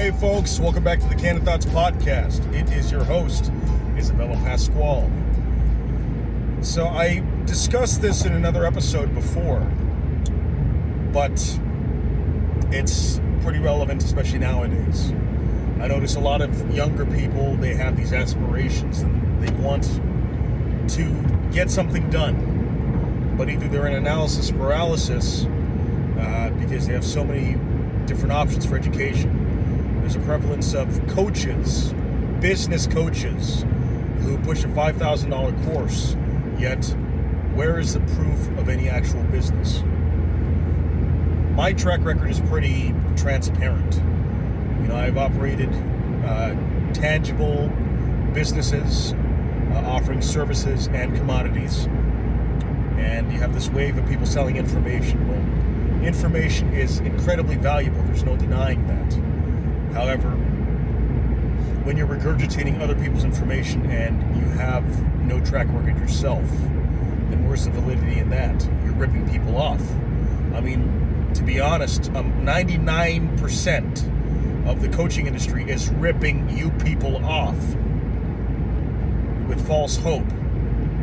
Hey folks, welcome back to the Candid Thoughts Podcast. It is your host, Isabelo Pasquale. So I discussed this in another episode before, but it's pretty relevant, especially nowadays. I notice a lot of younger people, they have these aspirations and they want to get something done, but either they're in analysis paralysis because they have so many different options for education. There's a prevalence of coaches, business coaches, who push a $5,000 course, yet where is the proof of any actual business? My track record is pretty transparent. You know, I've operated tangible businesses offering services and commodities, and you have this wave of people selling information. Well, information is incredibly valuable. There's no denying that. However, when you're regurgitating other people's information and you have no track record yourself, then where's the validity in that? You're ripping people off. I mean, to be honest, 99% of the coaching industry is ripping you people off with false hope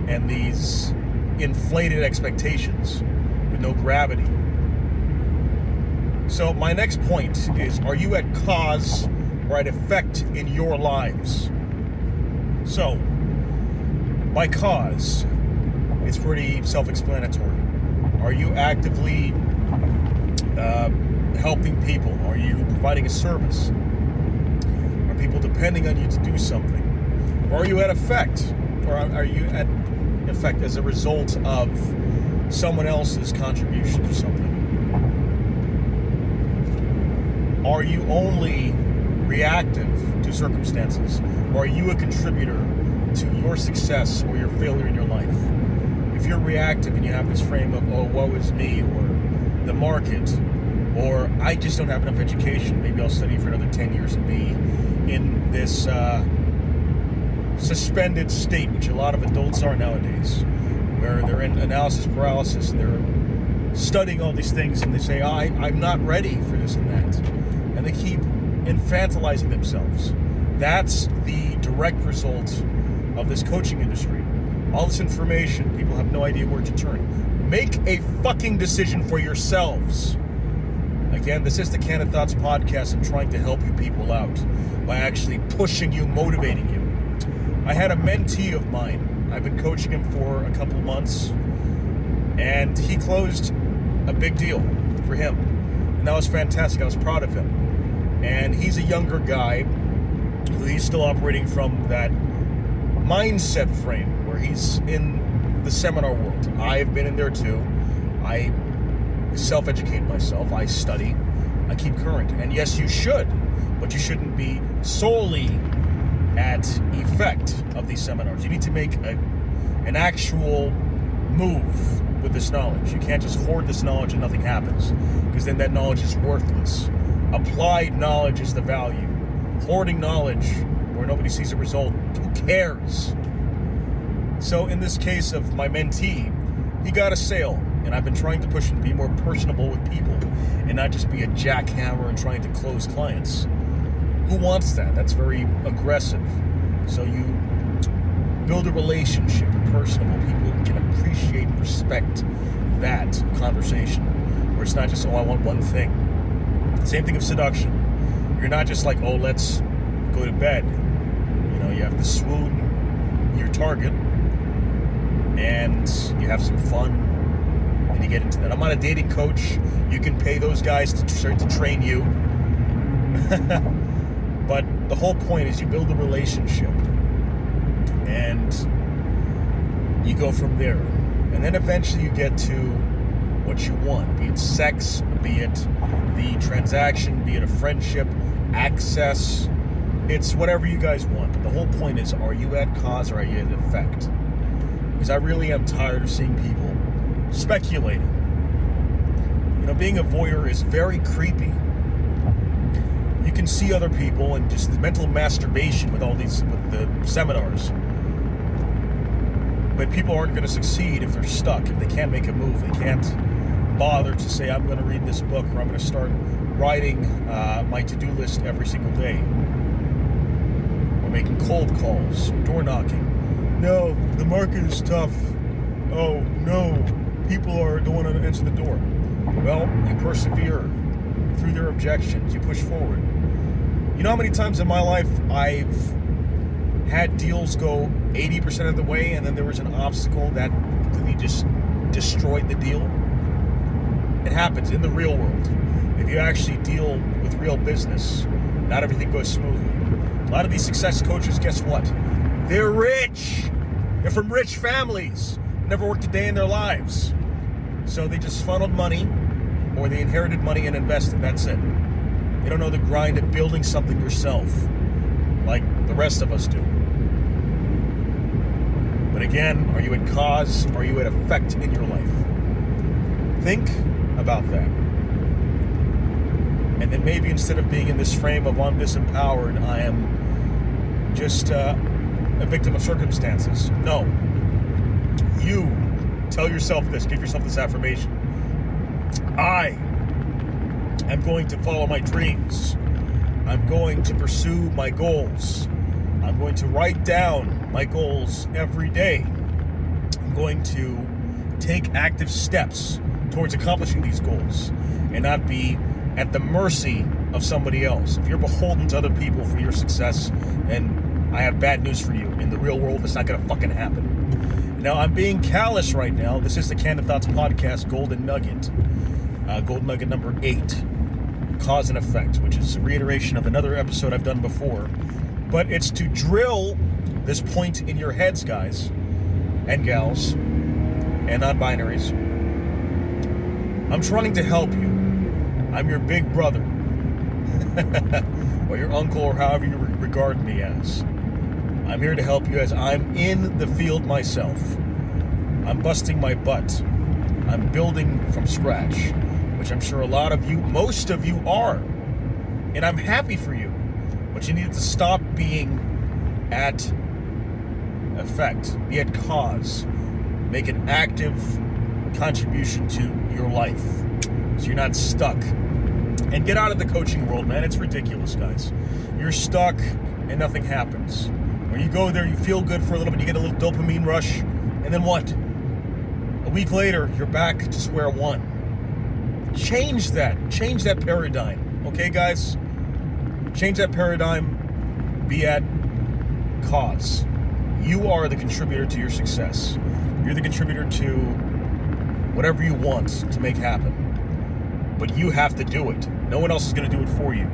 and these inflated expectations with no gravity. So my next point is, are you at cause or at effect in your lives? So, by cause, it's pretty self-explanatory. Are you actively helping people? Are you providing a service? Are people depending on you to do something? Or are you at effect? Or are you at effect as a result of someone else's contribution to something? Are you only reactive to circumstances? Or are you a contributor to your success or your failure in your life? If you're reactive and you have this frame of, oh, woe is me, or the market, or I just don't have enough education, maybe I'll study for another 10 years and be in this suspended state, which a lot of adults are nowadays, where they're in analysis paralysis and they're studying all these things and they say, I'm not ready for this and that. And they keep infantilizing themselves. That's the direct result of this coaching industry. All this information, people have no idea where to turn. Make a fucking decision for yourselves. Again, this is the Candid Thoughts Podcast. I'm trying to help you people out by actually pushing you, motivating you. I had a mentee of mine. I've been coaching him for a couple months, and he closed a big deal for him. And that was fantastic. I was proud of him. And he's a younger guy who he's still operating from that mindset frame where he's in the seminar world. I've been in there too. I self-educate myself. I study. I keep current. And yes, you should, but you shouldn't be solely at effect of these seminars. You need to make an actual move with this knowledge. You can't just hoard this knowledge and nothing happens, because then that knowledge is worthless. Applied knowledge is the value. Hoarding knowledge where nobody sees a result, who cares? So in this case of my mentee, he got a sale, and I've been trying to push him to be more personable with people and not just be a jackhammer and trying to close clients. Who wants that? That's very aggressive. So you build a relationship, you're personable. People can appreciate and respect that conversation, where it's not just, oh, I want one thing. Same thing of seduction. You're not just like, oh, let's go to bed. You know, you have to swoon your target, and you have some fun, and you get into that. I'm not a dating coach. You can pay those guys to train you. But the whole point is you build a relationship, and you go from there. And then eventually you get to what you want, be it sex, be it the transaction, be it a friendship, access. It's whatever you guys want. But the whole point is, are you at cause or are you at effect? Because I really am tired of seeing people speculating. You know, being a voyeur is very creepy. You can see other people and just the mental masturbation with with the seminars. But people aren't going to succeed if they're stuck, if they can't make a move. They can't bother to say, I'm going to read this book, or I'm going to start writing my to-do list every single day, or making cold calls, door knocking. No, the market is tough. Oh no, people don't want to answer the door. Well, you persevere through their objections. You push forward. You know how many times in my life I've had deals go 80% of the way, and then there was an obstacle that completely just destroyed the deal? It happens in the real world. If you actually deal with real business, not everything goes smoothly. A lot of these success coaches, guess what? They're rich. They're from rich families. Never worked a day in their lives. So they just funneled money, or they inherited money and invested. That's it. They don't know the grind of building something yourself, like the rest of us do. But again, are you at cause? Or are you at effect in your life? Think about that. And then maybe instead of being in this frame of I'm disempowered, I am just a victim of circumstances. No. You tell yourself this, give yourself this affirmation. I am going to follow my dreams. I'm going to pursue my goals. I'm going to write down my goals every day. I'm going to take active steps towards accomplishing these goals and not be at the mercy of somebody else. If you're beholden to other people for your success, then I have bad news for you. In the real world, it's not going to fucking happen. Now, I'm being callous right now. This is the Candid Thoughts Podcast, Golden Nugget. Golden Nugget number 8, Cause and Effect, which is a reiteration of another episode I've done before. But it's to drill this point in your heads, guys and gals, and non-binaries. I'm trying to help you. I'm your big brother, or your uncle, or however you regard me as. I'm here to help you as I'm in the field myself. I'm busting my butt. I'm building from scratch, which I'm sure a lot of you, most of you are. And I'm happy for you. But you need to stop being at effect, be at cause. Make an active contribution to your life so you're not stuck. And get out of the coaching world, man. It's ridiculous, guys. You're stuck and nothing happens. Or you go there, you feel good for a little bit, you get a little dopamine rush, and then what? A week later, you're back to square one. Change that paradigm, okay, guys? Change that paradigm. Be at cause. You are the contributor to your success. You're the contributor to whatever you want to make happen. But you have to do it. No one else is going to do it for you.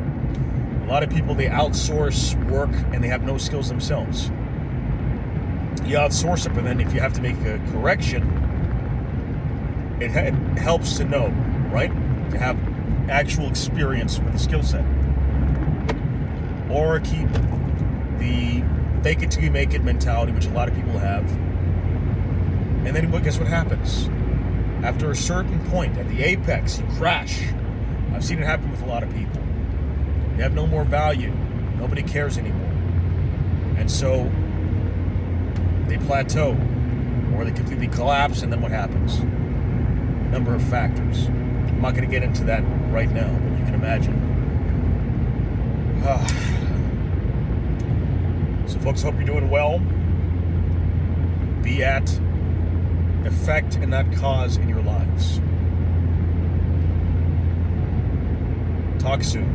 A lot of people, they outsource work and they have no skills themselves. You outsource it, but then if you have to make a correction, it helps to know, right? To have actual experience with the skill set. Or keep the fake it till you make it mentality, which a lot of people have. And then guess what happens? After a certain point, at the apex, you crash. I've seen it happen with a lot of people. They have no more value. Nobody cares anymore. And so they plateau, or they completely collapse, and then what happens? Number of factors. I'm not going to get into that right now, but you can imagine. So folks, hope you're doing well. Be at effect and not cause in your lives. Talk soon.